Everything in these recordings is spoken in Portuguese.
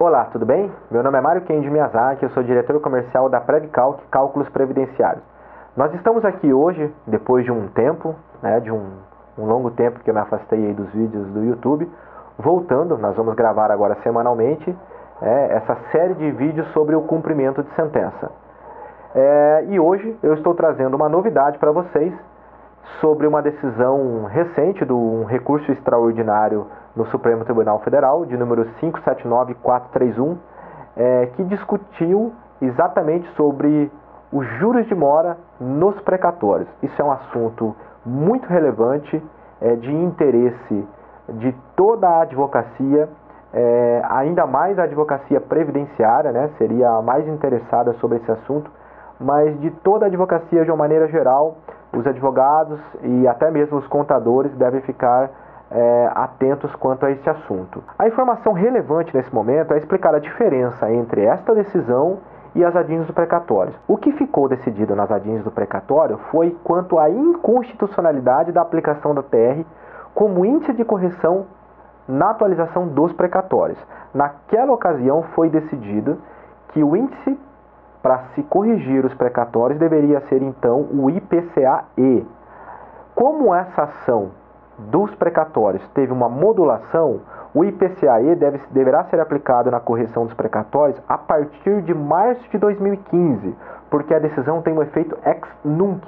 Olá, tudo bem? Meu nome é Mário Kenji Miyazaki, eu sou diretor comercial da Previcalc Cálculos Previdenciários. Nós estamos aqui hoje, depois de um tempo, de um longo tempo que eu me afastei aí dos vídeos do YouTube, voltando. Nós vamos gravar agora semanalmente essa série de vídeos sobre o cumprimento de sentença. E hoje eu estou trazendo uma novidade para vocês sobre uma decisão recente de um recurso extraordinário no Supremo Tribunal Federal, de número 579431, que discutiu exatamente sobre os juros de mora nos precatórios. Isso é um assunto muito relevante, de interesse de toda a advocacia, ainda mais a advocacia previdenciária, seria a mais interessada sobre esse assunto, mas de toda a advocacia de uma maneira geral. Os advogados e até mesmo os contadores devem ficar atentos quanto a esse assunto. A informação relevante nesse momento é explicar a diferença entre esta decisão e as adins do precatório. O que ficou decidido nas adins do precatório foi quanto à inconstitucionalidade da aplicação da TR como índice de correção na atualização dos precatórios. Naquela ocasião foi decidido que o índice para se corrigir os precatórios deveria ser então o IPCA-E. Como essa ação dos precatórios teve uma modulação, o IPCA-E deverá ser aplicado na correção dos precatórios a partir de março de 2015, porque a decisão tem um efeito ex nunc,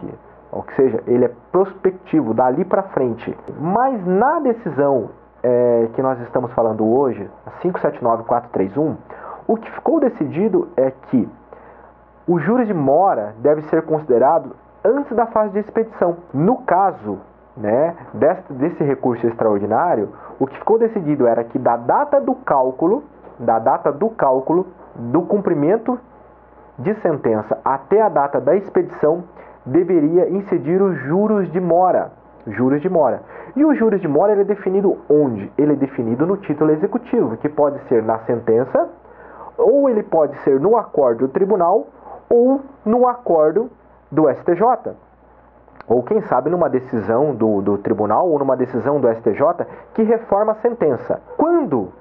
ou seja, ele é prospectivo, dali para frente. Mas na decisão que nós estamos falando hoje, a 579431, o que ficou decidido é que os juros de mora deve ser considerado antes da fase de expedição. No caso desse recurso extraordinário, o que ficou decidido era que da data do cálculo do cumprimento de sentença até a data da expedição deveria incidir os juros de mora. E os juros de mora ele é definido onde? Ele é definido no título executivo, que pode ser na sentença, ou ele pode ser no acórdão do tribunal, ou no acórdão do STJ, ou quem sabe numa decisão do tribunal ou numa decisão do STJ que reforma a sentença. Quando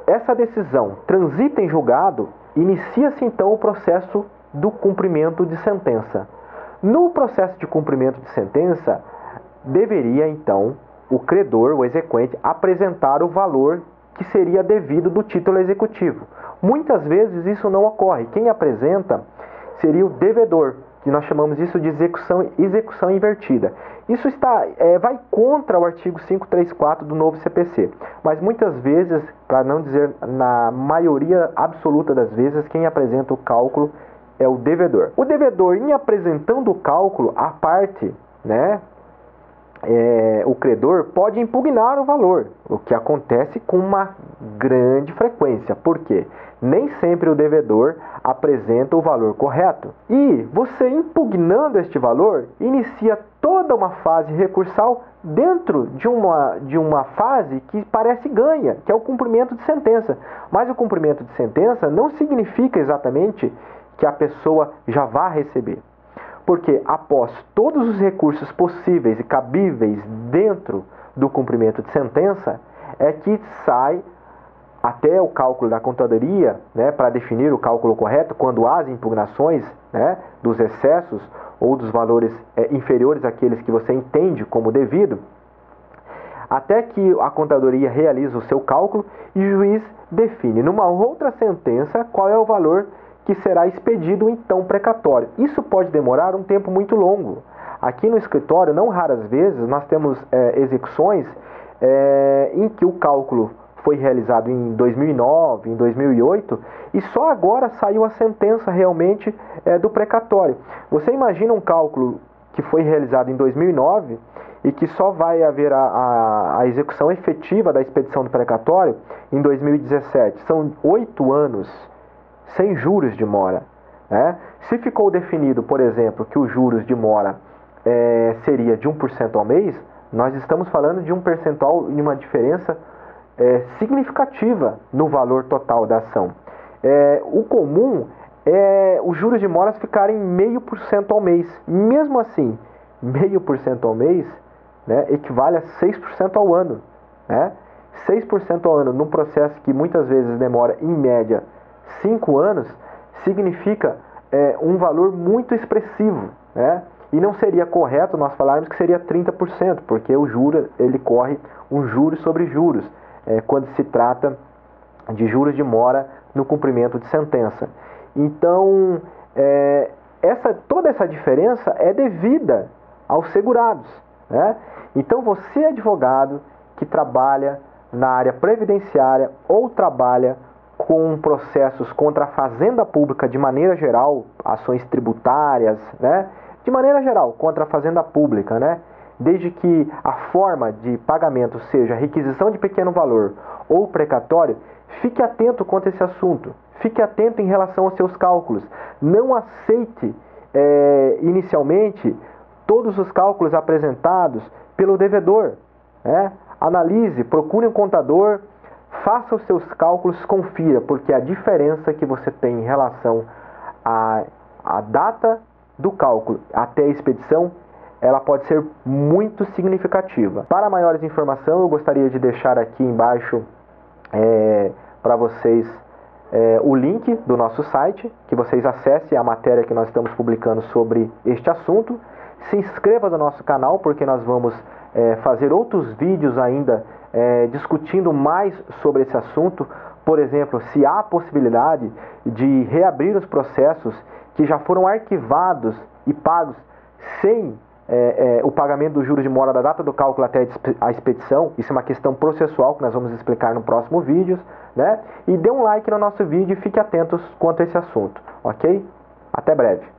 essa decisão transita em julgado, inicia-se então o processo do cumprimento de sentença. No processo de cumprimento de sentença, deveria então o credor, o exequente, apresentar o valor que seria devido do título executivo. Muitas vezes isso não ocorre. Quem apresenta seria o devedor, que nós chamamos isso de execução invertida. Isso vai contra o artigo 534 do novo CPC. Mas muitas vezes, para não dizer na maioria absoluta das vezes, quem apresenta o cálculo é o devedor. O devedor, em apresentando o cálculo, a parte, o credor pode impugnar o valor, o que acontece com uma grande frequência. Por quê? Nem sempre o devedor apresenta o valor correto. E você impugnando este valor, inicia toda uma fase recursal dentro de uma fase que parece ganha, que é o cumprimento de sentença. Mas o cumprimento de sentença não significa exatamente que a pessoa já vá receber. Porque após todos os recursos possíveis e cabíveis dentro do cumprimento de sentença, é que sai até o cálculo da contadoria, para definir o cálculo correto, quando há as impugnações dos excessos ou dos valores inferiores àqueles que você entende como devido, até que a contadoria realiza o seu cálculo e o juiz define numa outra sentença qual é o valor que será expedido então precatório. Isso pode demorar um tempo muito longo. Aqui no escritório, não raras vezes, nós temos execuções em que o cálculo foi realizado em 2009, em 2008, e só agora saiu a sentença realmente do precatório. Você imagina um cálculo que foi realizado em 2009 e que só vai haver a execução efetiva da expedição do precatório em 2017. São 8 anos sem juros de mora. Se ficou definido, por exemplo, que os juros de mora seria de 1% ao mês, nós estamos falando de um percentual e uma diferença significativa no valor total da ação. O comum é os juros de moras ficarem 0,5% ao mês. Mesmo assim, 0,5% ao mês equivale a 6% ao ano. 6% ao ano num processo que muitas vezes demora, em média, 5 anos, significa um valor muito expressivo, né? E não seria correto nós falarmos que seria 30%, porque o juro, ele corre um juros sobre juros, quando se trata de juros de mora no cumprimento de sentença. Então, toda essa diferença é devida aos segurados, né? Então, você, advogado que trabalha na área previdenciária ou trabalha com processos contra a fazenda pública de maneira geral, ações tributárias, né? De maneira geral, contra a fazenda pública, né? Desde que a forma de pagamento seja requisição de pequeno valor ou precatório, fique atento quanto a esse assunto. Fique atento em relação aos seus cálculos. Não aceite inicialmente todos os cálculos apresentados pelo devedor, né? Analise, procure um contador, faça os seus cálculos, confira, porque a diferença que você tem em relação à data do cálculo até a expedição, ela pode ser muito significativa. Para maiores informações, eu gostaria de deixar aqui embaixo para vocês o link do nosso site, que vocês acessem a matéria que nós estamos publicando sobre este assunto. Se inscreva no nosso canal, porque nós vamos fazer outros vídeos ainda discutindo mais sobre esse assunto. Por exemplo, se há a possibilidade de reabrir os processos que já foram arquivados e pagos sem o pagamento do juros de mora da data do cálculo até a expedição. Isso é uma questão processual que nós vamos explicar no próximo vídeo, né? E dê um like no nosso vídeo e fique atentos quanto a esse assunto, ok? Até breve.